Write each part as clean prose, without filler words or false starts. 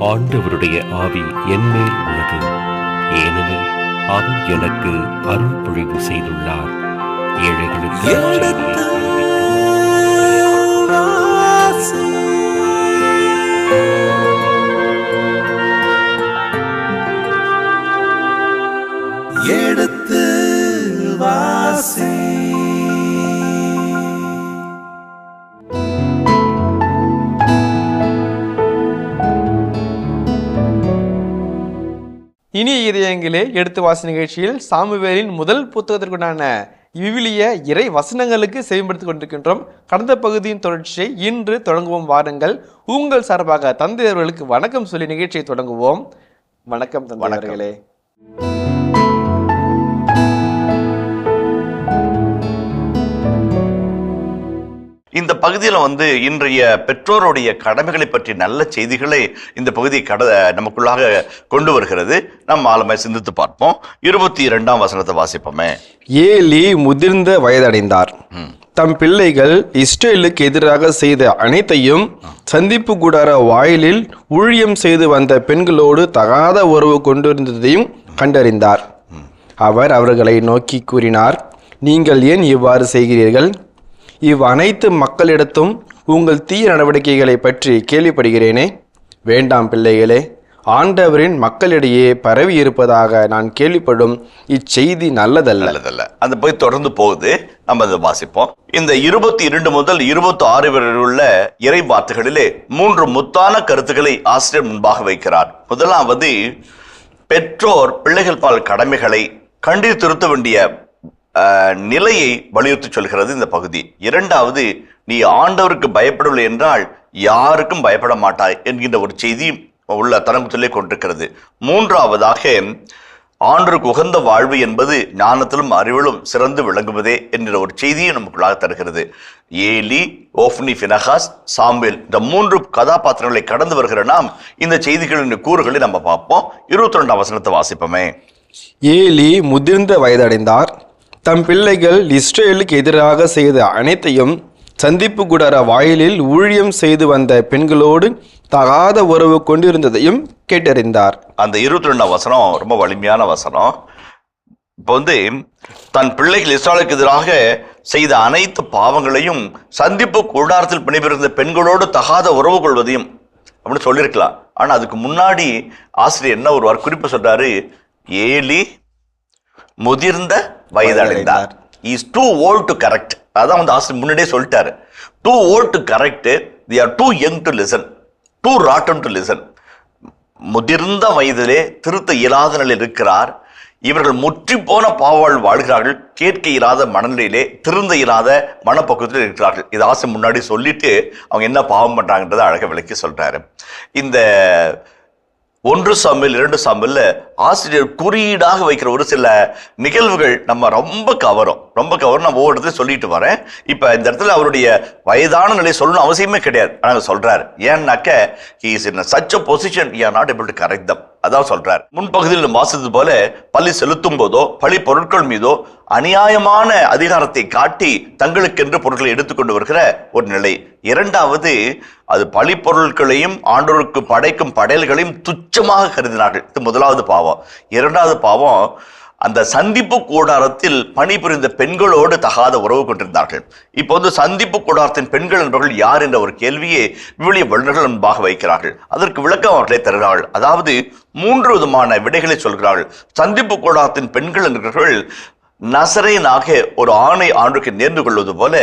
ஆண்டவருடைய ஆவி என்மேல் உள்ளது, ஏனெனில் அவர் எனக்கு அருள் பொழிவு செய்துள்ளார். ஏழைகளுக்கு எடுத்து வாசி. இனிய இதயங்களே, எடுத்து வாசி நிகழ்ச்சியில் சாமுவேலின் முதல் புத்தகத்திற்குண்டான விவிலிய இறை வசனங்களுக்கு செவிப்படுத்திக் கொண்டிருக்கின்றோம். கடந்த பகுதியின் தொடர்ச்சியை இன்று தொடங்குவோம். வாருங்கள், உங்கள் சார்பாக தந்தை அவர்களுக்கு வணக்கம் சொல்லி நிகழ்ச்சியை தொடங்குவோம். வணக்கம் தந்தை அவர்களே. இந்த பகுதியில் இன்றைய பெற்றோருடைய கடமைகளை பற்றி நல்ல செய்திகளை இந்த பகுதி நமக்குள்ளாக கொண்டு வருகிறது. நம்ம ஆழமாய் சிந்தித்து பார்ப்போம். 22ஆம் வசனத்தை வாசிப்போமே. ஏலி முதிர்ந்த வயதடைந்தார். தம் பிள்ளைகள் இஸ்ரேலுக்கு எதிராக செய்த அனைத்தையும், சந்திப்பு கூடார வாயிலில் ஊழியம் செய்து வந்த பெண்களோடு தகாத உறவு கொண்டிருந்ததையும் கண்டறிந்தார். அவர் அவர்களை நோக்கி கூறினார், நீங்கள் ஏன் இவ்வாறு செய்கிறீர்கள்? அனைத்து மக்களிடத்தும் உங்கள் தீய நடவடிக்கைகளை பற்றி கேள்விப்படுகிறேனே. வேண்டாம் பிள்ளைகளே, ஆண்டவரின் மக்களிடையே பரவி இருப்பதாக நான் கேள்விப்படும் இச்செய்தி நல்லதல்ல. அந்த போய் தொடர்ந்து போகுது. நம்ம அதை வாசிப்போம். இந்த 22 முதல் 26 வரை உள்ள இறை வார்த்தைகளிலே 3 முத்தான கருத்துக்களை ஆசிரியர் முன்பாக வைக்கிறார். முதலாவது, பெற்றோர் பிள்ளைகள் பால் கடமைகளை கண்டித்து திருத்த வேண்டிய நிலையை வலியுறுத்தி சொல்கிறது இந்த பகுதி. இரண்டாவது, நீ ஆண்டவருக்கு பயப்படவில்லை என்றால் யாருக்கும் பயப்பட மாட்டாய் என்கின்ற ஒரு செய்தி உள்ள தலைமுறை கொண்டிருக்கிறது. மூன்றாவதாக, ஆண்டவருக்கு உகந்த வாழ்வு என்பது ஞானத்திலும் அறிவிலும் சிறந்து விளங்குவதே என்கிற ஒரு செய்தியை நமக்குள்ளாக தருகிறது. ஏலி, ஓஃப்னி, பினகாஸ், சாமுவேல், இந்த 3 கதாபாத்திரங்களை கடந்து வருகிற நாம் இந்த செய்திகளின் கூறுகளை நம்ம பார்ப்போம். 22ஆம் வசனத்தை வாசிப்போமே. ஏலி முதிர்ந்த வயதடைந்தார். தம் பிள்ளைகள் இஸ்ரேலுக்கு எதிராக செய்த அனைத்தையும், சந்திப்பு கூடார வாயிலில் ஊழியம் செய்து வந்த பெண்களோடு தகாத உறவு கொண்டிருந்ததையும் கேட்டறிந்தார். அந்த 22ஆம் வசனம் ரொம்ப வலிமையான வசனம். இப்போ தன் பிள்ளைகள் இஸ்ரேலுக்கு எதிராக செய்த அனைத்து பாவங்களையும், சந்திப்பு கூடாரத்தில் பணிபுரிந்த பெண்களோடு தகாத உறவு கொள்வதையும் அப்படின்னு சொல்லியிருக்கலாம். ஆனால் அதுக்கு முன்னாடி ஆசிரியர் என்ன ஒரு குறிப்பு சொல்றாரு? ஏலி முதிர்ந்த வயதடைந்தார். Is too old to correct. அதான் ஆசிரியர் முன்னாடியே சொல்லிட்டாரு. Too old to correct, they are too young to listen, too rotten to listen. முதிர்ந்த வயதிலே திருத்த இயலாத நிலையில் இருக்கிறார். இவர்கள் முற்றி போன பாவாள் வாழ்கிறார்கள். கேட்க இயலாத மனநிலையிலே, திருந்த இயலாத மனப்பக்குவத்தில் இருக்கிறார்கள். இது ஆசிரியர் முன்னாடி சொல்லிட்டு அவங்க என்ன பாவம் பண்றாங்கன்றதை அழக விளக்கி சொல்றாரு. இந்த 1 சாமுவேல் 2 சாமுவேல்ல ஆசிரியர் குறியீடாக வைக்கிற ஒரு சில நிகழ்வுகள் நம்ம ரொம்ப கவரும். நான் ஒவ்வொரு இடத்துல சொல்லிட்டு வரேன். இப்ப இந்த இடத்துல அவருடைய வயதான நிலை சொல்லணும் அவசியமே கிடையாது. ஆனால் சொல்றாரு, ஏன்னாக்க he is in such a position we are not able to correct them. அதான் சொல்றாரு. முன்பகுதியில் வாசித்தது போல பழி செலுத்தும் போதோ பழி பொருட்கள் மீதோ அநியாயமான அதிகாரத்தை காட்டி தங்களுக்கென்று பொருட்களை எடுத்துக்கொண்டு வருகிற ஒரு நிலை. இரண்டாவது, அது பழி பொருட்களையும் ஆண்டவருக்கு படைக்கும் படையல்களையும் துச்சமாக கருதினார்கள். இது முதலாவது பாவம். இரண்டாவது பாவம், அந்த சந்திப்பு கூடாரத்தில் பணிபுரிந்த பெண்களோடு தகாத உறவு கொண்டிருந்தார்கள். இப்போ சந்திப்பு கூடாரத்தின் பெண்கள் என்பவர்கள் யார் என்ற ஒரு கேள்வியை விவிலிய வல்லுநர்கள் முன்பாக வைக்கிறார்கள். அதற்கு விளக்கம் அவர்களை தருகிறார்கள். அதாவது 3 விதமான விடைகளை சொல்கிறார்கள். சந்திப்பு கூடாரத்தின் பெண்கள் என்பவர்கள் நசரேனாக ஒரு ஆணை ஆண்டுக்கு நேர்ந்து கொள்வது போல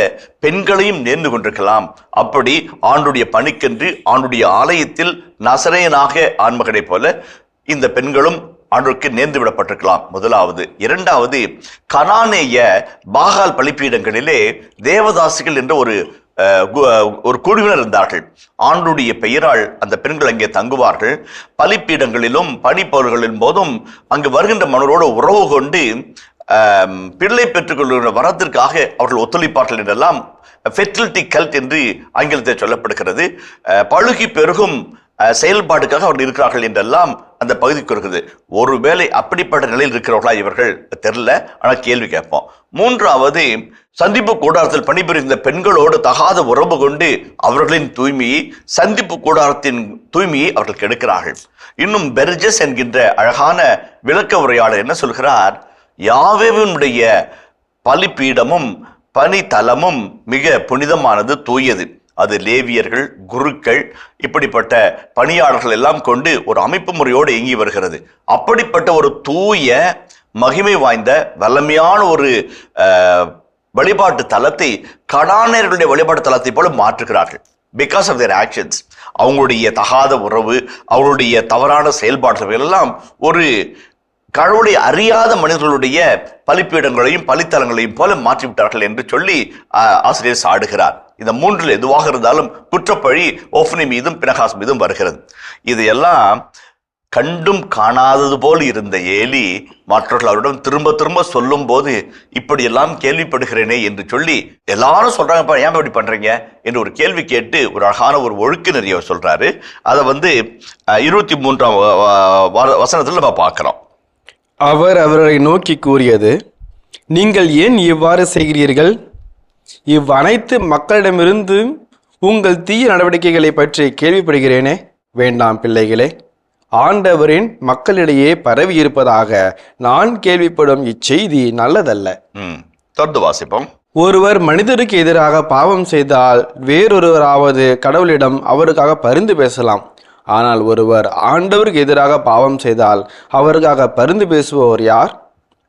பெண்களையும் நேர்ந்து கொண்டிருக்கலாம். அப்படி ஆண்டுடைய பணிக்கென்று ஆண்டுடைய ஆலயத்தில் நசரேனாக ஆண்மகனை போல இந்த பெண்களும் ஆண்டவருக்கு நேர்ந்து விடப்பட்டிருக்கலாம். முதலாவது. இரண்டாவது, கனானேய பாகால் பலிப்பீடங்களிலே தேவதாசிகள் என்ற ஒரு குழுவினர் இருந்தார்கள். ஆண்டுடைய பெயரால் அந்த பெண்கள் அங்கே தங்குவார்கள். பலிப்பீடங்களிலும் பணிப்பவர்களின் போதும் அங்கு வருகின்ற மனரோடு உறவு கொண்டு பிள்ளை பெற்றுக்கொள்கிற வரத்திற்காக அவர்கள் ஒத்துழைப்பார்கள் என்றெல்லாம் ஃபெர்டிலிட்டி கல்ட் என்று ஆங்கிலத்தில் சொல்லப்படுகிறது. பழுகி பெருகும் செயல்பாடுக்காக அவர்கள் இருக்கிறார்கள் என்றெல்லாம் அந்த பகுதிக்கு இருக்குது. ஒருவேளை அப்படிப்பட்ட நிலையில் இருக்கிறவர்களா இவர்கள் தெரியல, ஆனா கேள்வி கேட்போம். மூன்றாவது, சந்திப்பு கூடாரத்தில் பணிபுரிந்த பெண்களோடு தகாத உறவு கொண்டு அவர்களின் தூய்மையை, சந்திப்பு கூடாரத்தின் தூய்மையை அவர்கள் கெடுக்கிறார்கள். இன்னும் பெர்ஜஸ் என்கின்ற அழகான விளக்க உரையாளர் என்ன சொல்கிறார்? யாவேவினுடைய பலிபீடமும் பணித்தலமும் மிக புனிதமானது, தூயது. அது லேவியர்கள், குருக்கள், இப்படிப்பட்ட பணியாளர்கள் எல்லாம் கொண்டு ஒரு அமைப்பு முறையோடு இயங்கி வருகிறது. அப்படிப்பட்ட ஒரு தூய மகிமை வாய்ந்த வல்லமையான ஒரு வழிபாட்டு தலத்தை கடானியர்களுடைய வழிபாட்டு தலத்தை போல மாற்றுகிறார்கள். பிகாஸ் ஆஃப் தேர் ஆக்ஷன்ஸ், அவங்களுடைய தகாத உறவு, அவங்களுடைய தவறான செயல்பாடுகள் எல்லாம் ஒரு கடவுளை அறியாத மனிதர்களுடைய பலிப்பீடங்களையும் பலித்தலங்களையும் போல மாற்றிவிட்டார்கள் என்று சொல்லி ஆசிரியர் சாடுகிறார். இந்த மூன்றில் எதுவாக இருந்தாலும் குற்றப்பழி ஓஃப்னி மீதும் பினகாஸ் மீதும் வருகிறது. இதையெல்லாம் கண்டும் காணாதது போல் இருந்த ஏலி மற்றவர்கள் அவரிடம் திரும்ப திரும்ப சொல்லும் போது இப்படியெல்லாம் கேள்விப்படுகிறேனே என்று சொல்லி எல்லாரும் சொல்றாங்கப்பா, ஏன் இப்படி பண்றீங்க என்று ஒரு கேள்வி கேட்டு ஒரு அழகான ஒரு ஒழுக்க நெறிய சொல்றாரு. அதை 23ஆம் வசனத்தில் நம்ம பார்க்கிறோம். அவர் அவர்களை நோக்கி கூறியது, நீங்கள் ஏன் இவ்வாறு செய்கிறீர்கள்? இவ்வனைத்து மக்களிடமிருந்து உங்கள் தீய நடவடிக்கைகளை பற்றி கேள்விப்படுகிறேனே. வேண்டாம் பிள்ளைகளே, ஆண்டவரின் மக்களிடையே பரவி இருப்பதாக நான் கேள்விப்படும் இச்செய்தி நல்லதல்ல. தொடர்ந்து வாசிப்போம். ஒருவர் மனிதருக்கு எதிராக பாவம் செய்தால் வேறொருவராவது கடவுளிடம் அவருக்காக பரிந்து பேசலாம். ஆனால் ஒருவர் ஆண்டவருக்கு எதிராக பாவம் செய்தால் அவருக்காக பரிந்து பேசுபவர் யார்?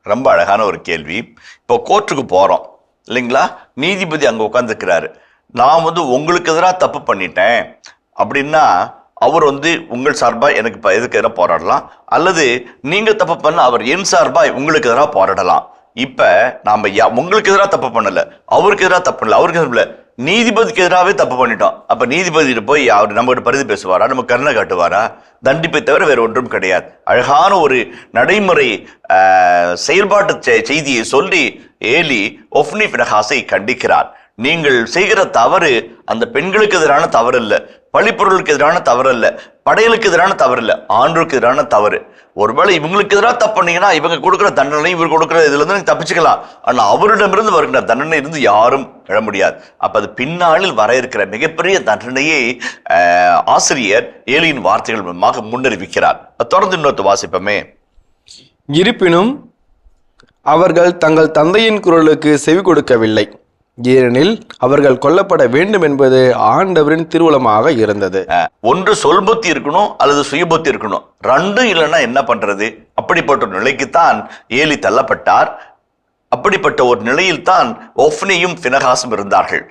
ரொம்ப அழகான ஒரு கேள்வி. இப்போ கோர்ட்டுக்கு போறோம் இல்லைங்களா? நீதிபதி அங்க உட்காந்துருக்கிறாரு. நான் உங்களுக்கு எதிராக தப்பு பண்ணிட்டேன் அப்படின்னா அவர் உங்கள் சார்பா எனக்கு எதுக்கு எதிராக போராடலாம், அல்லது நீங்க தப்பு பண்ண அவர் என் சார்பா உங்களுக்கு எதிராக போராடலாம். இப்ப நாம உங்களுக்கு எதிராக தப்பு பண்ணல, அவருக்கு எதிராக தப்பு பண்ணல, அவருக்கு எதிராக நீதிபதிக்கு எதிராகவே தப்பு பண்ணிட்டோம். அப்ப நீதிபதியிட்ட போய் அவர் நம்ம கிட்ட பரிதி பேசுவாரா, நம்ம கருணை காட்டுவாரா? தண்டிப்பை தவிர வேற ஒன்றும் கிடையாது. அழகான ஒரு நடைமுறை செயல்பாட்டு செய்தியை சொல்லி ஏலி ஒஃப்னி பினகாஸை கண்டிக்கிறார். நீங்கள் செய்கிற தவறு அந்த பெண்களுக்கு எதிரான தவறு இல்லை, பழிப்பொருளுக்கு எதிரான தவறு இல்லை, படையலுக்கு எதிரான தவறு இல்லை, ஆண்டோருக்கு எதிரான தவறு. ஒருவேளை இவங்களுக்கு எதிராக தப்பு பண்ணீங்கன்னா இவங்க கொடுக்குற தண்டனை இவர் கொடுக்குற இதுல இருந்து நீங்க தப்பிச்சுக்கலாம். ஆனா அவரிடமிருந்து வருகிற தண்டனை இருந்து யாரும் எழ முடியாது. அப்ப அது பின்னாளில் வர இருக்கிற மிகப்பெரிய தண்டனையை ஆசிரியர் ஏலியின் வார்த்தைகள் மூலமாக முன்னறிவிக்கிறார். தொடர்ந்து இன்னொரு வாசிப்பமே. இருப்பினும் அவர்கள் தங்கள் தந்தையின் குரலுக்கு செவி கொடுக்கவில்லை, ஏனெனில் அவர்கள் கொல்லப்பட வேண்டும் என்பது ஆண்டவரின் திருவுளமாக இருந்தது. ஒன்று சொல்புத்தி இருக்கணும் அல்லது சுயபுத்தி இருக்கணும், ரெண்டும் இல்லைன்னா என்ன பண்றது? அப்படிப்பட்ட ஒரு நிலைக்குத்தான் ஏலி தள்ளப்பட்டார். அப்படிப்பட்ட ஒரு நிலையில் தான் ஒஃப்னியும் பினகாசும் இருந்தார்கள்.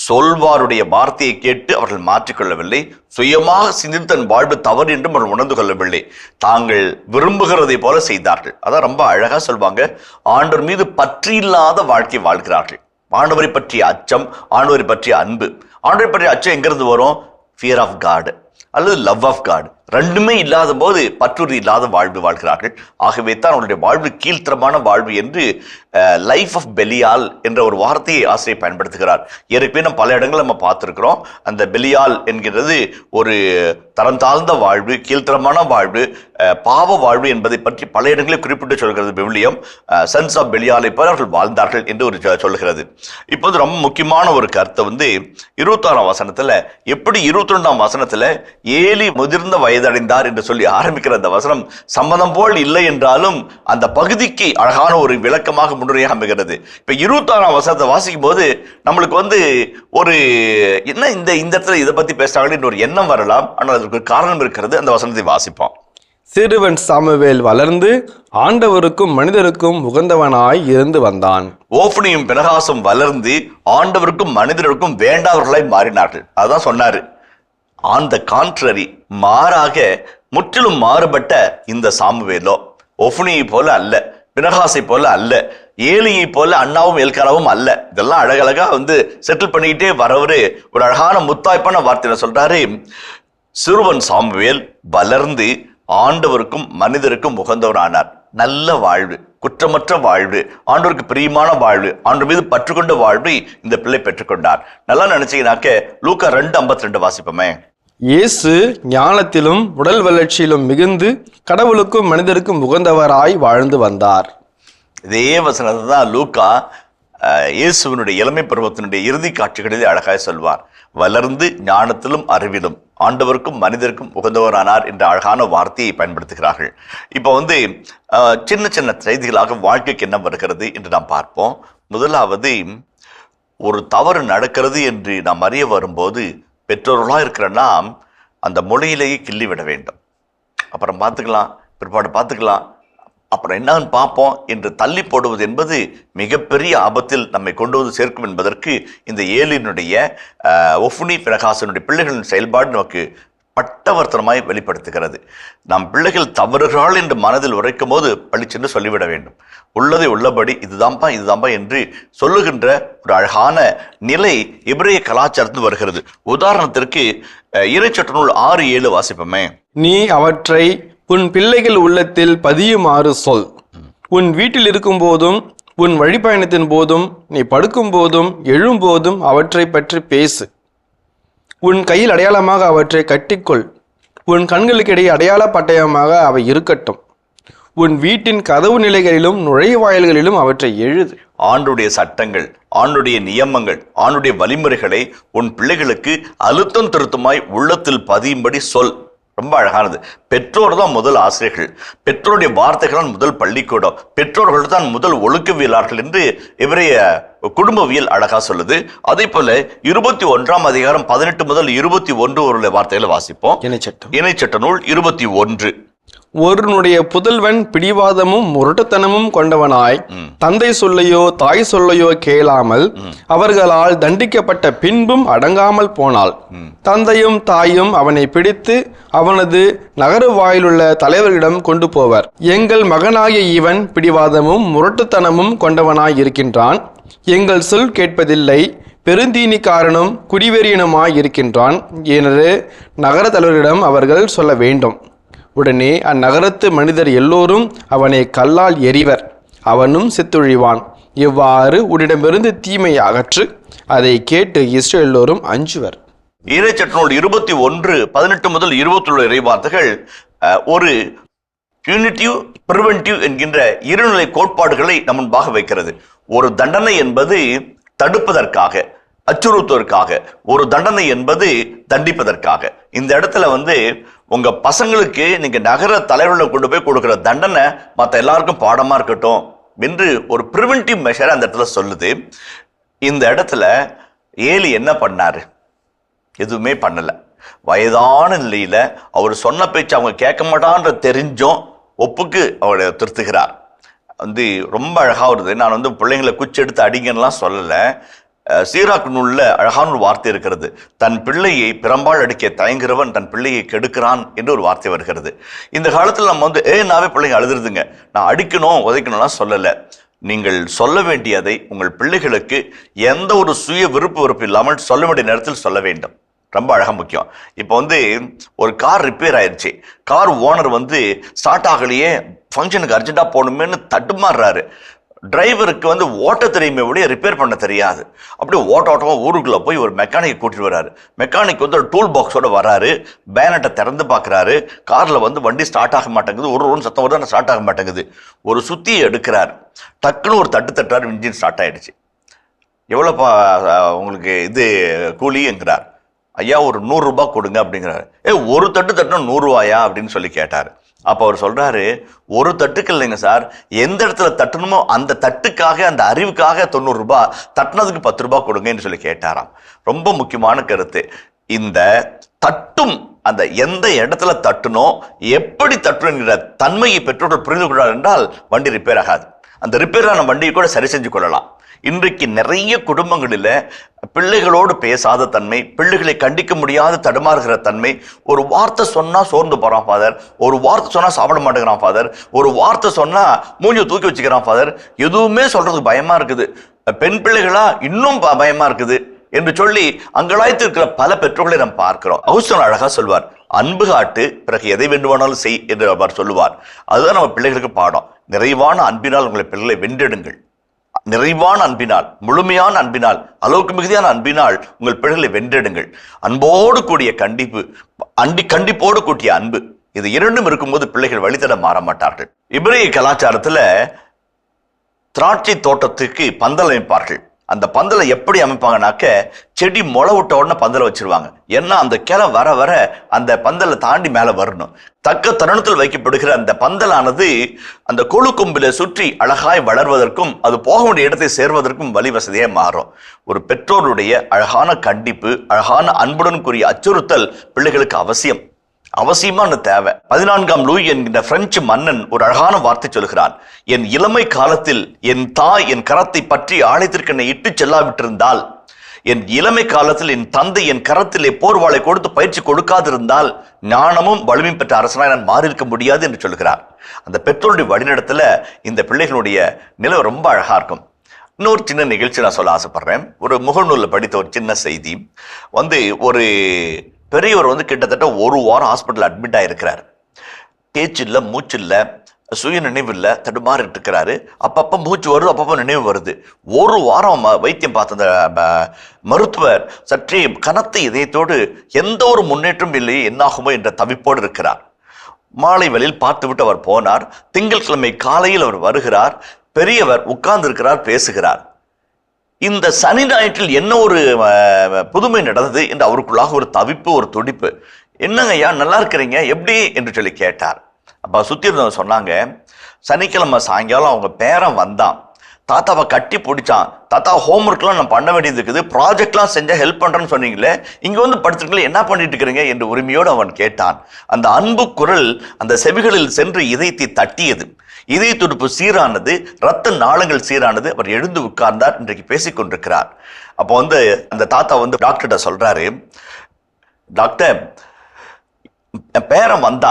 சொல்வாருடைய வார்த்தையை கேட்டு அவர்கள் மாற்றிக்கொள்ளவில்லை, சுயமாக சிந்தித்து தன் வாழ்வு தவறு என்றும் அவர்கள் உணர்ந்து கொள்ளவில்லை. தாங்கள் விரும்புகிறதை போல செய்தார்கள். அதான் ரொம்ப அழகா சொல்வாங்க, ஆண்டவர் மீது பற்று இல்லாத வாழ்க்கை வாழ்கிறார்கள். ஆண்டவரை பற்றிய அச்சம், ஆண்டவரை பற்றிய அன்பு. ஆண்டவரை பற்றிய அச்சம் எங்கிருந்து வரும்? ஃபியர் ஆஃப் காட் அல்லது லவ் ஆஃப் காட். ரெண்டுமே இல்லாத போது பற்றுறுதி இல்லாத வாழ்வு வாழ்கிறார்கள். ஆகவே தான் அவருடைய வாழ்வு கீழ்த்தரமான வாழ்வு என்று லைஃப் ஆஃப் பெலியால் என்ற ஒரு வார்த்தையை ஆசிரியர் பயன்படுத்துகிறார். ஏற்கனவே நம்ம பல இடங்கள் நம்ம பார்த்துருக்கிறோம். அந்த பெலியால் என்கிறது ஒரு தரம் தாழ்ந்த வாழ்வு, கீழ்த்தரமான வாழ்வு, பாவ வாழ்வு என்பதை பற்றி பல இடங்களில் குறிப்பிட்டு சொல்கிறது விவிலியம். சன்ஸ் ஆஃப் பெலியாலை போல அவர்கள் வாழ்ந்தார்கள் என்று ஒரு சொல்லுகிறது. இப்போது ரொம்ப முக்கியமான ஒரு கருத்தை 26ஆம் வசனத்துல, எப்படி 22ஆம் வசனத்துல ஏலி முதிர்ந்த வயதடைந்தார் என்று சொல்லி ஆரம்பிக்கிற அந்த வசனம் சம்மதம் போல் இல்லை என்றாலும் அந்த பகுதிக்கு அழகான ஒரு விளக்கமாக முன்னுரையாக அமைகிறது. இப்ப 26ஆம் வசனத்தை வாசிக்கும் போது நம்மளுக்கு ஒரு என்ன இந்த இடத்துல இதை பத்தி பேசுறாங்கன்னு ஒரு எண்ணம் வரலாம். ஆனால் அதற்கு ஒரு காரணம் இருக்கிறது. அந்த வசனத்தை வாசிப்போம். சிறுவன் சாமுவேல் வளர்ந்து ஆண்டவருக்கும் மனிதருக்கும் உகந்தவனாய் இருந்து வந்தான். ஓஃப்னியும் பினகாசும் வளர்ந்து ஆண்டவருக்கும் மனிதருக்கும் வேண்டாதவர்களாய் மாறினார்கள். அதான் சொன்னாரு. ஆன் த கான்ட்ரரி, மாறாக முற்றிலும் மாறுபட்ட இந்த சாமுவேலோ ஒஃப்னியை போல அல்ல, பினகாசை போல அல்ல, ஏலியை போல அண்ணாவும் எல்கானாவும் அல்ல. இதெல்லாம் அழகழகா செட்டில் பண்ணிக்கிட்டே வரவரு ஒரு அழகான முத்தாய்ப்பான வார்த்தையில சொல்றாரு. சிறுவன் சாமுவேல் வளர்ந்து ஆண்டவருக்கும் மனிதருக்கும் உகந்தவரானார். நல்ல வாழ்வு, குற்றமற்ற வாழ்வு, ஆண்டவருக்கு பிரியமான வாழ்வு, ஆண்டவர் மீது பற்றுக்கொண்ட வாழ்வை இந்த பிள்ளை பெற்றுக்கொண்டார். நல்லா நினைச்சீங்கன்னாக்க லூக்கா 2:52 வாசிப்போமே. இயேசு ஞானத்திலும் உடல் வளர்ச்சியிலும் மிகுந்து கடவுளுக்கும் மனிதருக்கும் உகந்தவராய் வாழ்ந்து வந்தார். இதே வசனத்தை தான் லூக்கா இயேசுவினுடைய இளமை பருவத்தினுடைய இறுதி காட்சிகளில் அழகாய் சொல்வார். வளர்ந்து ஞானத்திலும் அறிவிலும் ஆண்டவருக்கும் மனிதருக்கும் உகந்தவரானார் என்ற அழகான வார்த்தையை பயன்படுத்துகிறார்கள். இப்போ சின்ன சின்ன செய்திகளாக வாழ்க்கைக்கு என்ன வருகிறது என்று நாம் பார்ப்போம். முதலாவது, ஒரு தவறு நடக்கிறது என்று நாம் அறிய வரும்போது பெற்றோர்களாக இருக்கிற நாம் அந்த மொழியிலேயே கிள்ளி விட வேண்டும். அப்புறம் பார்த்துக்கலாம், பிற்பாடு பார்த்துக்கலாம், அப்புறம் என்னன்னு பார்ப்போம் என்று தள்ளி போடுவது என்பது மிகப்பெரிய ஆபத்தில் நம்மை கொண்டு வந்து சேர்க்கும் என்பதற்கு இந்த ஏலினுடைய ஒஃப்னி பினகாசனுடைய பிள்ளைகளின் செயல்பாடு நமக்கு பட்டவர்த்தனமாய் வெளிப்படுத்துகிறது. நம் பிள்ளைகள் தவறுகிறாள் என்று மனதில் உரைக்கும் போது பழிச்சென்று சொல்லிவிட வேண்டும். உள்ளதை உள்ளபடி இதுதான்பா என்று சொல்லுகின்ற ஒரு அழகான நிலை எபிரேய கலாச்சாரத்தில் வருகிறது. உதாரணத்திற்கு இறைச்சட்ட நூல் 6:7 வாசிப்போமே. நீ அவற்றை உன் பிள்ளைகள் உள்ளத்தில் பதியுமாறு சொல். உன் வீட்டில் இருக்கும் போதும் உன் வழிப்பயணத்தின் போதும் நீ படுக்கும் போதும் எழும்போதும் அவற்றை பற்றி பேசு. உன் கையில் அடையாளமாக அவற்றை கட்டிக்கொள். உன் கண்களுக்கிடையே அடையாள பட்டயமாக அவை இருக்கட்டும். உன் வீட்டின் கதவு நிலைகளிலும் நுழைவாயில்களிலும் அவற்றை எழுது. ஆண்டுடைய சட்டங்கள், ஆண்டுடைய நியமங்கள், ஆண்டுடைய வழிமுறைகளை உன் பிள்ளைகளுக்கு அழுத்தம் திருத்தமாய் உள்ளத்தில் பதியும்படி சொல். ரொம்ப அழகானது. பெற்றோர் தான் முதல் ஆசிரியர்கள், பெற்றோருடைய வார்த்தைகள் தான் முதல் பள்ளிக்கூடம், பெற்றோர்கள் தான் முதல் ஒழுக்கவியலாளர்கள் என்று எபிரேய குடும்பவியல் அழகா சொல்லுது. அதே போல 21ஆம் அதிகாரம் 18 முதல் 21 ஒரு வார்த்தைகளை வாசிப்போம். இணைச்சட்ட நூல் 21. ஒருவனுடைய புதல்வன் பிடிவாதமும் முரட்டுத்தனமும் கொண்டவனாய் தந்தை சொல்லையோ தாய் சொல்லையோ கேளாமல் அவர்களால் தண்டிக்கப்பட்ட பின்பும் அடங்காமல் போனாள். தந்தையும் தாயும் அவனை பிடித்து அவனது நகர வாயிலுள்ள தலைவரிடம் கொண்டு போவர். எங்கள் மகனாகிய இவன் பிடிவாதமும் முரட்டுத்தனமும் கொண்டவனாய் இருக்கின்றான், எங்கள் சொல் கேட்பதில்லை, பெருந்தீனிக்காரனும் குடிவெறியனுமாய் இருக்கின்றான் என்று நகர தலைவரிடம் அவர்கள் சொல்ல வேண்டும். உடனே அந்நகரத்து மனிதர் எல்லோரும் அவனை கல்லால் எறிவர், அவனும் செத்தொழிவான். இவ்வாறு உன்னிடமிருந்து தீமையை அகற்று. அதை கேட்டு இஸ்ரவேல் எல்லோரும் அஞ்சுவர். இறைச்சட்ட நூல் 21:18 முதல் 21 இறைவார்த்தைகள் ஒரு யூனிட்டிவ் பிரிவென்டிவ் என்கின்ற இருநிலை கோட்பாடுகளை நம் முன்பாக வைக்கிறது. ஒரு தண்டனை என்பது தடுப்பதற்காக, அச்சுறுத்துவதற்காக. ஒரு தண்டனை என்பது தண்டிப்பதற்காக. இந்த இடத்துல உங்க பசங்களுக்கு நீங்க நகர தலைவர்களை கொண்டு போய் கொடுக்குற தண்டனை மற்ற எல்லாருக்கும் பாடமா இருக்கட்டும் என்று ஒரு பிரிவென்டிவ் மெஷர் அந்த இடத்துல சொல்லுது. இந்த இடத்துல ஏலி என்ன பண்ணாரு? எதுவுமே பண்ணல. வயதான நிலையில அவர் சொன்ன பேச்சு அவங்க கேட்க மாட்டான்ற தெரிஞ்சும் ஒப்புக்கு அவரை திருத்துகிறார். ரொம்ப அழகா வருது. நான் பிள்ளைங்களை குச்சி எடுத்து அடிங்கலாம் சொல்லலை. சீராக்கு நூல்ல அழகான ஒரு வார்த்தை இருக்கிறது. தன் பிள்ளையை பிறம்பால் அடிக்க தயங்குறவன் தன் பிள்ளையை கெடுக்கிறான் என்று ஒரு வார்த்தை வருகிறது. இந்த காலத்தில் நம்ம நாவே பிள்ளைங்க அழுதுருதுங்க, நான் அடிக்கணும் உதைக்கணும்லாம் சொல்லலை. நீங்கள் சொல்ல வேண்டியதை உங்கள் பிள்ளைகளுக்கு எந்த ஒரு சுய விருப்பு இல்லாமல் சொல்ல வேண்டிய நேரத்தில் சொல்ல வேண்டும். ரொம்ப அழகா முக்கியம். இப்போ ஒரு கார் ரிப்பேர் ஆயிடுச்சு. கார் ஓனர் ஸ்டார்ட் ஆகலையே, ஃபங்க்ஷனுக்கு அர்ஜென்ட்டாக போகணுமேனு தட்டுமாறுறாரு. டிரைவருக்கு ஓட்ட தெரியுமே விட ரிப்பேர் பண்ண தெரியாது. அப்படியே ஓட்டமாக ஊருக்குள்ளே போய் ஒரு மெக்கானிக் கூட்டிட்டு வர்றாரு. மெக்கானிக் ஒரு டூல் பாக்ஸோட வர்றாரு. பேனட்டை திறந்து பார்க்குறாரு. காரில் வண்டி ஸ்டார்ட் ஆக மாட்டேங்குது. ஒரு சத்தம் வருது, ஸ்டார்ட் ஆக மாட்டேங்குது. ஒரு சுத்தியை எடுக்கிறார். டக்குன்னு ஒரு தட்டுறாரு. இன்ஜின் ஸ்டார்ட் ஆகிடுச்சு. எவ்வளோப்பா உங்களுக்கு கூலிங்கிறார். ஐயா ஒரு 100 ரூபாய் கொடுங்க அப்படிங்கிறாரு. ஒரு தட்டு தட்டுனா 100 ரூபாயா அப்படின்னு சொல்லி கேட்டார். அப்போ அவர் சொல்றாரு, ஒரு தட்டுக்கு இல்லைங்க சார், எந்த இடத்துல தட்டணுமோ அந்த தட்டுக்காக, அந்த அறிவுக்காக 90 ரூபாய், தட்டினதுக்கு 10 ரூபாய் கொடுங்கன்னு சொல்லி கேட்டாராம். ரொம்ப முக்கியமான கருத்து. இந்த தட்டும் அந்த எந்த இடத்துல தட்டணும், எப்படி தட்டணுங்கிற தன்மையை பெற்றோர்கள் புரிந்து கொள்ளார் என்றால் வண்டி ரிப்பேர் ஆகாது. அந்த ரிப்பேரான வண்டியை கூட சரி செஞ்சு கொள்ளலாம். இன்றைக்கு நிறைய குடும்பங்களில் பிள்ளைகளோடு பேசாத தன்மை, பிள்ளைகளை கண்டிக்க முடியாத தடுமாறுகிற தன்மை. ஒரு வார்த்தை சொன்னா சோர்ந்து போறான் ஃபாதர், ஒரு வார்த்தை சொன்னா சாப்பிட மாட்டேங்கிறான் ஃபாதர், ஒரு வார்த்தை சொன்னா மூஞ்சி தூக்கி வச்சுக்கிறான் ஃபாதர், எதுவுமே சொல்றதுக்கு பயமா இருக்குது, பெண் பிள்ளைகளா இன்னும் பயமா இருக்குது என்று சொல்லி அங்கலாய்த்து இருக்கிற பல பெற்றோர்களை நாம் பார்க்கிறோம். அவுஸ்தீன் அழகா சொல்வார், அன்பு காட்டு, பிறகு எதை வேண்டுமானாலும் செய் என்று அவர் சொல்லுவார். அதுதான் நம்ம பிள்ளைகளுக்கு பாடம். நிறைவான அன்பினால் உங்களை பிள்ளைகளை வென்றெடுங்கள். நிறைவான அன்பினால், முழுமையான அன்பினால், அளவுக்கு மிகுதியான அன்பினால் உங்கள் பிள்ளைகளை வென்றெடுங்கள். அன்போடு கூடிய கண்டிப்போடு கூட்டிய அன்பு, இது இரண்டும் இருக்கும்போது பிள்ளைகள் வழித்தட மாற மாட்டார்கள். இப்ரேய கலாச்சாரத்துல திராட்சை தோட்டத்துக்கு பந்தல் அமைப்பார்கள். அந்த பந்தலை எப்படி அமைப்பாங்கனாக்க, செடி முளை விட்ட உடனே பந்தலை வச்சிருவாங்க. ஏன்னா அந்த கிளை வர வர அந்த பந்தலை தாண்டி மேலே வரணும். தக்க தருணத்தில் வைக்கப்படுகிற அந்த பந்தலானது அந்த கொழு கொம்பில சுற்றி அழகாய் வளர்வதற்கும் அது போக வேண்டிய இடத்தை சேர்வதற்கும் வழி வசதியாக மாறும். ஒரு பெற்றோருடைய அழகான கண்டிப்பு, அழகான அன்புடன் கூடிய அச்சுறுத்தல் பிள்ளைகளுக்கு அவசியமான தேவை. 14ஆம் லூயி என்கிற பிரெஞ்சு மன்னன் ஒரு அழகான வார்த்தை சொல்கிறான். என் இளமை காலத்தில் என் தாய் என் கரத்தை பற்றி ஆலயத்திற்கு என்னை இட்டு செல்லாவிட்டிருந்தால், என் இளமை காலத்தில் என் தந்தை என் கரத்திலே போர்வாளை கொடுத்து பயிற்சி கொடுக்காதிருந்தால் ஞானமும் வலிமையும் பெற்ற அரசனாய் நான் மாறியிருக்க முடியாது என்று சொல்கிறார். அந்த பெற்றோருடைய வழிநடத்துல இந்த பிள்ளைகளுடைய நிலை ரொம்ப அழகா இருக்கும். இன்னொரு சின்ன நிகழ்ச்சி நான் சொல்ல ஆசைப்படுறேன். ஒரு முகநூலில் படித்த ஒரு சின்ன செய்தி. ஒரு பெரியவர் கிட்டத்தட்ட 1 வாரம் ஹாஸ்பிட்டல் அட்மிட் ஆகிருக்கிறார். பேச்சு இல்லை, மூச்சு இல்லை, சுய நினைவு இல்லை, தடுமாறிட்டு இருக்கிறாரு. அப்பப்போ மூச்சு வருது, அப்பப்போ நினைவு வருது. 1 வாரம் வைத்தியம் பார்த்த அந்த மருத்துவர் சற்றே கனத்த இதயத்தோடு எந்த ஒரு முன்னேற்றம் இல்லையே, என்னாகுமோ என்ற தவிப்போடு இருக்கிறார். மாலை வேளையில் பார்த்துவிட்டு அவர் போனார். திங்கட்கிழமை காலையில் அவர் வருகிறார். பெரியவர் உட்கார்ந்து இருக்கிறார், பேசுகிறார். இந்த சனி ஞாயிற்றில் என்ன ஒரு புதுமை நடந்தது என்று அவருக்குள்ளாக ஒரு தவிப்பு, ஒரு துடிப்பு. என்னங்க ஐயா நல்லா இருக்கிறீங்க, எப்படி என்று சொல்லி கேட்டார். அப்ப சுத்தி இருந்தவங்க சொன்னாங்க, சனிக்கிழமை சாயங்காலம் அவங்க பேரன் வந்தான், தாத்தாவை கட்டி பிடிச்சான். தாத்தா ஹோம்ஒர்க்லாம் நான் பண்ண வேண்டியது இருக்குது, ப்ராஜெக்ட்லாம் செஞ்சா ஹெல்ப் பண்றேன்னு சொன்னீங்களே, இங்க படுத்துருக்கீங்களே, என்ன பண்ணிட்டு இருக்கிறீங்க என்று உரிமையோடு அவன் கேட்டான். அந்த அன்பு குரல் அந்த செவிகளில் சென்று இதயத்தை தட்டியது. இதய துடிப்பு சீரானது, ரத்த நாளங்கள் சீரானது. அவர் எழுந்து உட்கார்ந்தார். இன்றைக்கு பேசிக் கொண்டிருக்கிறார். அப்போ அந்த தாத்தா டாக்டர்கிட்ட சொல்றாரு, டாக்டர் பேரன் வந்தா,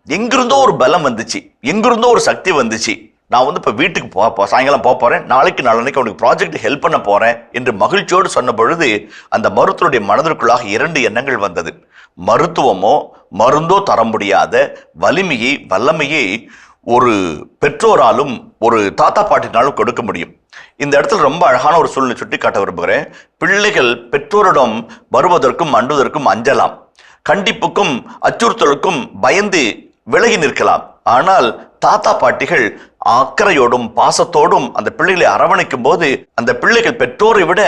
எங்கிருந்தோ ஒரு பலம் வந்துச்சு, எங்கிருந்தோ ஒரு சக்தி வந்துச்சு. நான் இப்போ வீட்டுக்கு சாயங்காலம் போறேன், நாளைக்கு நாளைக்கு அவனுக்கு ப்ராஜெக்ட் ஹெல்ப் பண்ண போறேன் என்று மகிழ்ச்சியோடு சொன்ன பொழுது அந்த மருத்துவருடைய மனதிற்குள்ளாக 2 எண்ணங்கள் வந்தது. மருத்துவமோ மருந்தோ தர முடியாத வலிமையை, வல்லமையை ஒரு பெற்றோராலும் ஒரு தாத்தா பாட்டினாலும் கொடுக்க முடியும். இந்த இடத்துல ரொம்ப அழகான ஒரு சூழ்நிலை சுட்டி காட்ட விரும்புகிறேன். பிள்ளைகள் பெற்றோரிடம் வருவதற்கும் அண்டுவதற்கும் அஞ்சலாம், கண்டிப்புக்கும் அச்சுறுத்தலுக்கும் பயந்து விலகி நிற்கலாம். ஆனால் தாத்தா பாட்டிகள் அக்கறையோடும் பாசத்தோடும் அந்த பிள்ளைகளை அரவணைக்கும் போது அந்த பிள்ளைகள் பெற்றோரை விட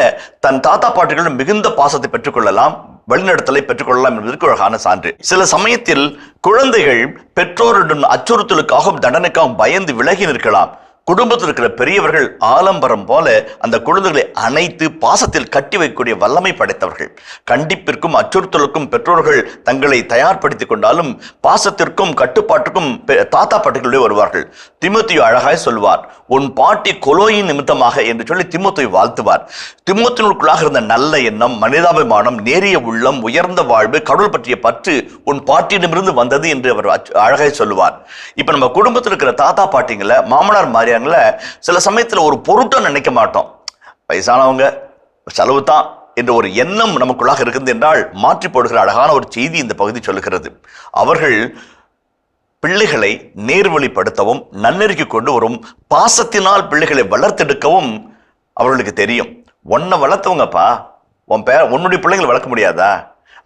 தன் தாத்தா பாட்டிகளிடம் மிகுந்த பாசத்தை பெற்றுக்கொள்ளலாம், வழிநடத்தலை பெற்றுக்கொள்ளலாம் என்பதற்கு அழகான சான்று. சில சமயத்தில் குழந்தைகள் பெற்றோருடன் அச்சுறுத்தலுக்காகவும் தண்டனைக்காகவும் பயந்து விலகி நிற்கலாம். குடும்பத்தில் இருக்கிற பெரியவர்கள் ஆலம்பரம் போல அந்த குழந்தைகளை அணைத்து பாசத்தில் கட்டி வைக்கக்கூடிய வல்லமை படைத்தவர்கள். கண்டிப்பிற்கும் அச்சுறுத்தலுக்கும் பெற்றோர்கள் தங்களை தயார்படுத்திக் கொண்டாலும் பாசத்திற்கும் கட்டுப்பாட்டுக்கும் தாத்தா பாட்டிகளே வருவார்கள். தீமோத்தேயு அழகாய் சொல்வார், உன் பாட்டி கொலோயின் நிமித்தமாக என்று சொல்லி தீமோத்தேயு வாழ்த்துவார். தீமோத்தேயுக்குள்ளாக இருந்த நல்ல எண்ணம், மனிதாபிமானம், நேரிய உள்ளம், உயர்ந்த வாழ்வு, கடவுள் பற்றிய பற்று உன் பாட்டியிடமிருந்து வந்தது என்று அவர் அழகாய் சொல்லுவார். இப்ப நம்ம குடும்பத்தில் இருக்கிற தாத்தா பாட்டிங்களை, மாமனார் மாறியாங்கள சில சமயத்துல ஒரு பொருட்டம் நினைக்க மாட்டோம். வயசானவங்க செலவு தான் என்ற ஒரு எண்ணம் நமக்குள்ளாக இருக்குது என்றால் மாற்றி போடுகிற அழகான ஒரு செய்தி இந்த பகுதி சொல்லுகிறது. அவர்கள் பிள்ளைகளை நேர்வழிப்படுத்தவும் நன்னெறிக்கு கொண்டு வரும் பாசத்தினால் பிள்ளைகளை வளர்த்தெடுக்கவும் அவர்களுக்கு தெரியும். உன்னை வளர்த்தவங்கப்பா, உன்னுடைய பிள்ளைகளை வளர்க்க முடியாதா?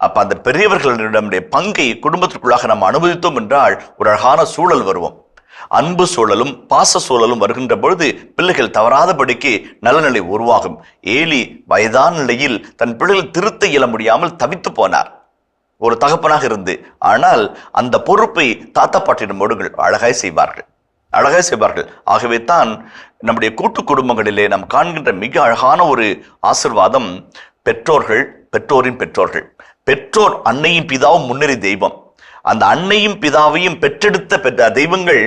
அப்ப அந்த பெரியவர்களிடமுடைய பங்கை குடும்பத்திற்குள்ளாக நாம் அனுமதித்தோம் என்றால் ஒரு அழகான சூழல் வருவோம். அன்பு சூழலும் பாச சூழலும் வருகின்ற பொழுது பிள்ளைகள் தவறாதபடிக்கு நல்ல நிலை உருவாகும். ஏலி வயதான நிலையில் தன் பிள்ளைகள் திருத்த இயல முடியாமல் தவித்து போனார், ஒரு தகப்பனாக இருந்து. ஆனால் அந்த பொறுப்பை தாத்தா பாட்டியிடம் ஓடுங்கள் அழகாய் செய்வார்கள். ஆகவே தான் நம்முடைய கூட்டு குடும்பங்களிலே நாம் காண்கின்ற மிக அழகான ஒரு ஆசிர்வாதம் பெற்றோரின் பெற்றோர்கள். பெற்றோர் அன்னையின் பிதாவும் முன்னேறி தெய்வம். அந்த அன்னையும் பிதாவையும் பெற்றெடுத்த தெய்வங்கள்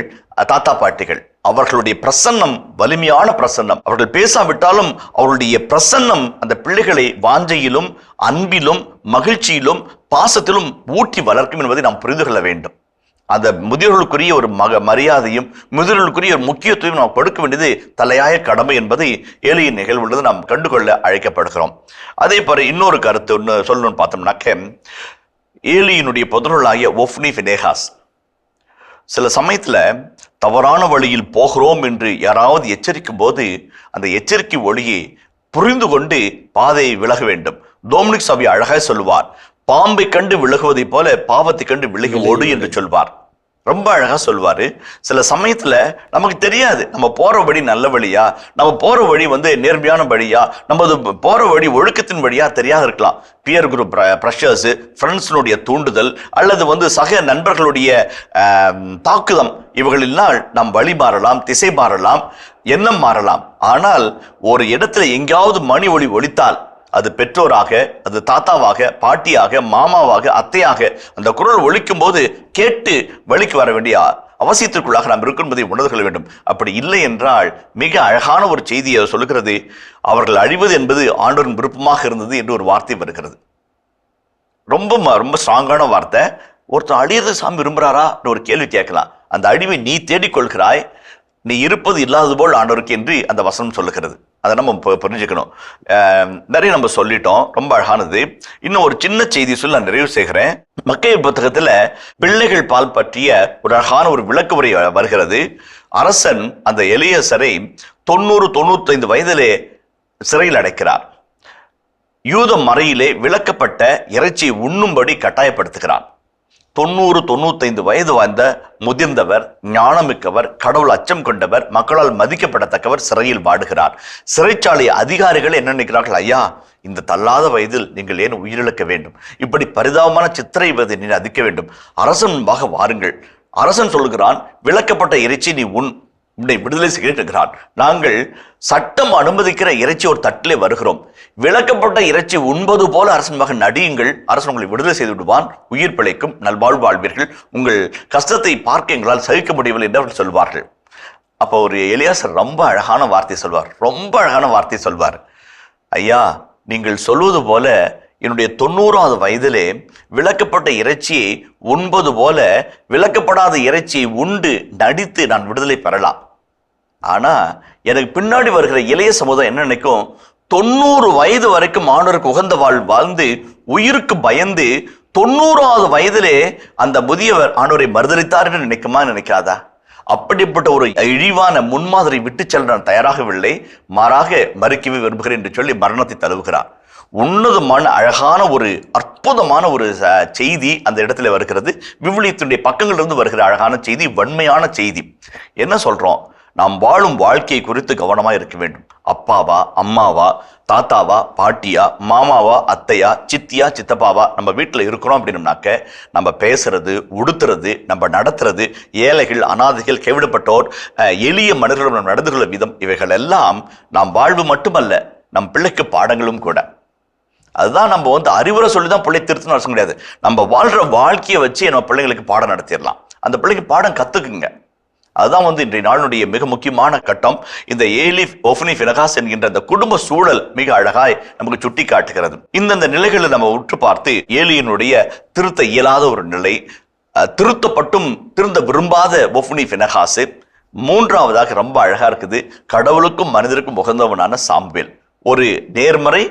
தாத்தா பாட்டிகள். அவர்களுடைய பிரசன்னம் வலிமையான பிரசன்னம். அவர்கள் பேசாவிட்டாலும் அவர்களுடைய பிரசன்னம் அந்த பிள்ளைகளை வாஞ்சையிலும் அன்பிலும் மகிழ்ச்சியிலும் பாசத்திலும் ஊட்டி வளர்க்கும் என்பதை நாம் புரிந்து கொள்ள வேண்டும். அந்த முதியோர்களுக்குரிய ஒரு மரியாதையும் முதியோர்களுக்குரிய ஒரு முக்கியத்துவம் நாம் கொடுக்க வேண்டியது தலையாய கடமை என்பதை ஏலியின் நிகழ்வுள்ளது நாம் கண்டுகொள்ள அழைக்கப்படுகிறோம். அதே போல இன்னொரு கருத்து சொல்லணும்னு பார்த்தோம்னாக்க, ஏலியினுடைய புதல்வர்களாகிய ஒஃப்னி, ஃபினேகாஸ் சில சமயத்துல தவறான வழியில் போகிறோம் என்று யாராவது எச்சரிக்கும் போது அந்த எச்சரிக்கை ஒளியை புரிந்து கொண்டு பாதையை விலக வேண்டும். டொமினிக் சாவி அழகாய் சொல்லுவார், பாம்பை கண்டு விலகுவதை போல பாவத்தை கண்டு விலகி ஓடு என்று சொல்வார். ரொம்ப அழகா சொல்வாரு. சில சமயத்துல நமக்கு தெரியாது நம்ம போற வழி நல்ல வழியா, நம்ம போற வழி நேர்மையான வழியா, நம்ம போற வழி ஒழுக்கத்தின் வழியா தெரியாது இருக்கலாம். பியர் குரூப் ப்ரெஷர்ஸ், ஃப்ரெண்ட்ஸினுடைய தூண்டுதல், அல்லது சக நண்பர்களுடைய தாக்குதம், இவர்களெல்லாம் நாம் வழி மாறலாம், திசை மாறலாம், எண்ணம் மாறலாம். ஆனால் ஒரு இடத்துல எங்கேயாவது மணி ஒளி ஒலித்தால் அது பெற்றோராக, அது தாத்தாவாக, பாட்டியாக, மாமாவாக, அத்தையாக அந்த குரல் ஒலிக்கும் போது கேட்டு வழிக்கு வர வேண்டிய அவசியத்திற்குள்ளாக நாம் இருக்கும் என்பதை உணர்ந்து கொள்ள வேண்டும். அப்படி இல்லை என்றால் மிக அழகான ஒரு செய்தியை சொல்லுகிறது. அவர்கள் அழிவது என்பது ஆண்டவரின் விருப்பமாக இருந்தது என்று ஒரு வார்த்தை வருகிறது. ரொம்ப ரொம்ப ஸ்ட்ராங்கான வார்த்தை. ஒருத்தர் அழியறது சாமி விரும்புகிறாரா ஒரு கேள்வி கேட்கலாம். அந்த அழிவை நீ தேடிக்கொள்கிறாய், நீ இருப்பது இல்லாதது போல் ஆண்டவருக்கு என்று அந்த வசனம் சொல்லுகிறது. அதை நம்ம புரிஞ்சுக்கணும். நிறைய நம்ம சொல்லிட்டோம், ரொம்ப அழகானது. இன்னும் ஒரு சின்ன செய்தி சொல்லி நான் நிறைவு செய்கிறேன். மக்கள் புத்தகத்துல பிள்ளைகள் பால் பற்றிய ஒரு அழகான ஒரு விளக்கு உரை வருகிறது. அரசன் அந்த எலியேசரை 90-95 வயதிலே சிறையில் அடைக்கிறார். யூத மறையிலே விளக்கப்பட்ட இறைச்சியை உண்ணும்படி கட்டாயப்படுத்துகிறார். 90-95 வயது வாழ்ந்த முதிர்ந்தவர், ஞானமிக்கவர், கடவுள் அச்சம் கொண்டவர், மக்களால் மதிக்கப்படத்தக்கவர் சிறையில் வாடுகிறார். சிறைச்சாலை அதிகாரிகள் என்ன நினைக்கிறார்கள்? ஐயா, இந்த தள்ளாத வயதில் நீங்கள் ஏன் உயிரிழக்க வேண்டும்? இப்படி பரிதாபமான சித்திரைவதை நீ அதிக்க வேண்டும். அரசன் முன்பாக வாருங்கள். அரசன் சொல்லுகிறான், விளக்கப்பட்ட இறைச்சி நீ உன்னை விடுதலை செய்கிறான். நாங்கள் சட்டம் அனுமதிக்கிற இறைச்சி ஒரு தட்டிலே வருகிறோம். விளக்கப்பட்ட இறைச்சி உண்பது போல அரசன் மகன் நடியுங்கள், அரசன் உங்களை விடுதலை செய்து விடுவான், உயிர் பிழைக்கும், நல்வாழ்வு வாழ்வீர்கள், உங்கள் கஷ்டத்தை பார்க்க எங்களால் சகிக்க முடியவில்லை என்று அவர்கள் சொல்வார்கள். அப்போ ஒரு எலியாசர் ரொம்ப அழகான வார்த்தை சொல்வார். ஐயா, நீங்கள் சொல்வது போல என்னுடைய 90வது வயதிலே விளக்கப்பட்ட இறைச்சியை உண்பது போல விளக்கப்படாத இறைச்சியை உண்டு நடித்து நான் விடுதலை பெறலாம். ஆனா எனக்கு பின்னாடி வருகிற இளைய சமுதாயம் என்ன நினைக்கும்? 90 வயது வரைக்கும் ஆண்டவருக்கு உகந்த வாழ்ந்து உயிருக்கு பயந்து 90வது வயதிலே அந்த முதியவர் ஆண்டவரை மறுதலித்தார் என்று நினைக்காதா? அப்படிப்பட்ட ஒரு இழிவான முன்மாதிரி விட்டு செல்ல நான் தயாராகவில்லை, மாறாக மறுக்கவே விரும்புகிறேன் என்று சொல்லி மரணத்தை தழுவுகிறார். உன்னதமான அழகான ஒரு அற்புதமான ஒரு செய்தி அந்த இடத்துல வருகிறது. விவிலியத்தினுடைய பக்கங்களிலிருந்து வருகிற அழகான செய்தி, வன்மையான செய்தி. என்ன சொல்றோம்? நாம் வாழும் வாழ்க்கையை குறித்து கவனமா இருக்க வேண்டும். அப்பாவா, அம்மாவா, தாத்தாவா, பாட்டியா, மாமாவா, அத்தையா, சித்தியா, சித்தப்பாவா நம்ம வீட்டில் இருக்கிறோம் அப்படின்னம்னாக்க நம்ம பேசுறது, உடுத்துறது, நம்ம நடத்துறது, ஏழைகள், அனாதைகள், கைவிடப்பட்டோர், எளிய மனிதர்கள் நம்ம நடந்து கொள்ள விதம், இவைகள் எல்லாம் நாம் வாழ்வு மட்டுமல்ல, நம் பிள்ளைக்கு பாடங்களும் கூட. அதுதான் நம்ம அறிவுரை சொல்லி தான் பிள்ளை திருத்தணும் அவசியம் கிடையாது. நம்ம வாழ்ற வாழ்க்கையை வச்சு நம்ம பிள்ளைங்களுக்கு பாடம் நடத்திடலாம். அந்த பிள்ளைக்கு பாடம் கத்துக்குங்க. அதுதான் இன்றைய நாளுடைய மிக முக்கியமான கட்டம். இந்த ஏலி, ஒஃப்னி, பினகாஸ் என்கின்ற அந்த குடும்ப சூழல் மிக அழகாய் நமக்கு சுட்டி காட்டுகிறது. இந்த நிலைகளை நம்ம உற்று பார்த்து ஏலியினுடைய திருத்த இயலாத ஒரு நிலை, திருத்தப்பட்டும் திருந்த விரும்பாத ஒஃப்னி, பினகாஸ், மூன்றாவதாக ரொம்ப அழகா இருக்குது, கடவுளுக்கும் மனிதருக்கும் உகந்தவனான சாமுவேல். ஒரு நேர்மறை,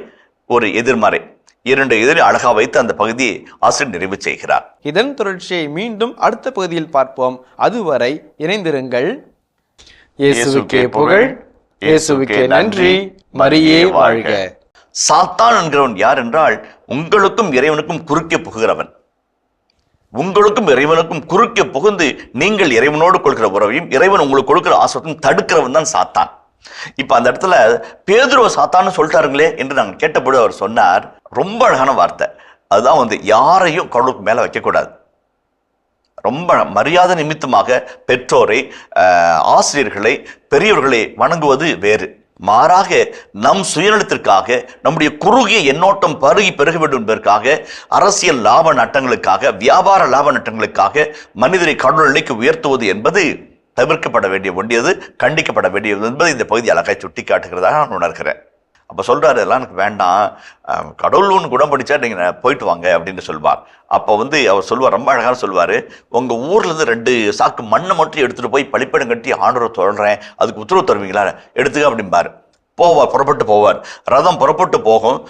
ஒரு எதிர்மறை, இரண்டு எதிரி அழகா வைத்து அந்த பகுதியை ஆசிரியர் நிறைவு செய்கிறார். இதன் தொடர்ச்சியை மீண்டும் அடுத்த பகுதியில் பார்ப்போம். அதுவரை இணைந்திருங்கள். இயேசுவுக்கே புகழ், இயேசுவுக்கே நன்றி, மரியே வாழ்க. சாத்தான் என்கிறவன் யார் என்றால், உங்களுக்கும் இறைவனுக்கும் குறுக்கே புகுகிறவன். உங்களுக்கும் இறைவனுக்கும் குறுக்கே புகுந்து நீங்கள் இறைவனோடு கொள்கிற உறவையும் இறைவன் உங்களுக்கு கொடுக்கிற ஆசையும் தடுக்கிறவன் தான் சாத்தான். இப்ப அந்த இடத்துல பேதுருவை சாத்தான்னு சொல்லிட்டாருங்களே என்று நாங்கள் கேட்டபோது அவர் சொன்னார், ரொம்ப அழகான வார்த்தை. அதுதான் யாரையும் கடவுளுக்கு மேல வைக்கக்கூடாது. ரொம்ப மரியாதை நிமித்தமாக பெற்றோரை, ஆசிரியர்களை, பெரியவர்களை வணங்குவது வேறு. மாறாக நம் சுயநலத்திற்காக, நம்முடைய குறுகிய எண்ணோட்டம் பெருக வேண்டும் என்பதற்காக, அரசியல் லாப நட்டங்களுக்காக, வியாபார லாப நட்டங்களுக்காக மனிதரை கடவுள் நிலைக்கு உயர்த்துவது என்பது தவிர்க்கப்பட வேண்டியது, கண்டிக்கப்பட வேண்டியது என்பது இந்த பகுதி அழகாய் சுட்டி காட்டுகிறதாக நான் உணர்கிறேன். அப்போ சொல்றாரு, எல்லாம் எனக்கு வேண்டாம், கடவுள் ஒன்று குணம் படிச்சா நீங்க போயிட்டு வாங்க அப்படின்னு சொல்வார். அப்போ அவர் சொல்வார், ரொம்ப அழகாக சொல்வார், உங்க ஊர்ல இருந்து 2 சாக்கு மண்ணை மட்டும் எடுத்துட்டு போய் பழிப்படம் கட்டி ஆண்டவரை சொல்றேன், அதுக்கு உத்தரவு தருவீங்களா, எடுத்துக்க அப்படிம்பாரு. புறப்பட்டு போவார். ரதம் புறப்பட்டு போகும்.